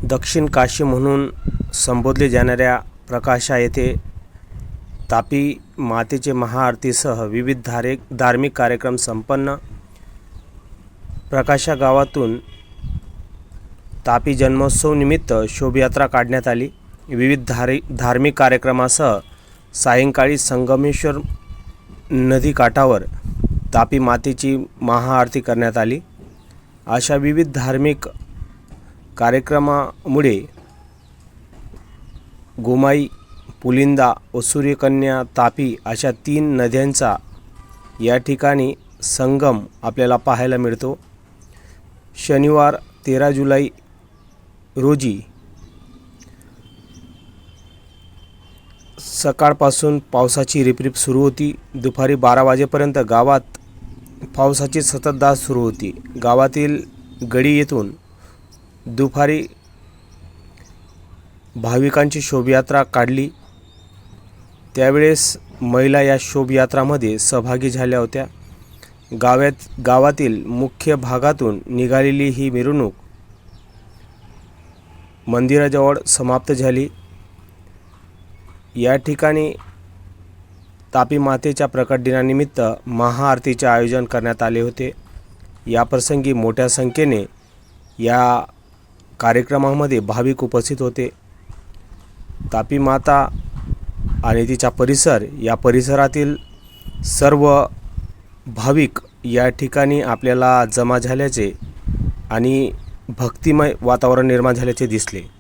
दक्षिण काशी म्हणून संबोधले जाणाऱ्या प्रकाशा येथे तापी मातेचे महाआरतीसह विविध धार्मिक कार्यक्रम संपन्न. प्रकाशा गावातून तापी जन्मोत्सव निमित्त शोभायात्रा काढण्यात आली. विविध धार्मिक कार्यक्रमासह सायंकाळी संगमेश्वर नदी काठावर तापी मातेची महाआरती करण्यात आली. अशा विविध धार्मिक कार्यक्रमामुळे गोमाई, पुलिंदा व सूर्यकन्या तापी अशा 3 नद्यांचा या ठिकाणी संगम आपल्याला पाहायला मिळतो. शनिवार 13 जुलै रोजी सकाळपासून पावसाची रिपरिप सुरू होती. दुपारी 12 वाजेपर्यंत गावात पावसाची संततधार सुरू होती. गावातील गडी येथून दुपारी भाविकांची शोभायात्रा काढली. त्यावेळेस महिला या शोभायात्रामध्ये सहभागी झाल्या होत्या. गावातील मुख्य भागातून निघालेली ही मिरवणूक मंदिराजवळ समाप्त झाली. या ठिकाणी तापी मातेच्या प्रकट दिनानिमित्त महाआरतीचे आयोजन करण्यात आले होते. याप्रसंगी मोठ्या संख्येने या कार्यक्रमामध्ये भाविक उपस्थित होते. तापी माता आणि तिचा परिसर, या परिसरातील सर्व भाविक या ठिकाणी आपल्याला जमा झाल्याचे आणि भक्तिमय वातावरण निर्माण झाल्याचे दिसले.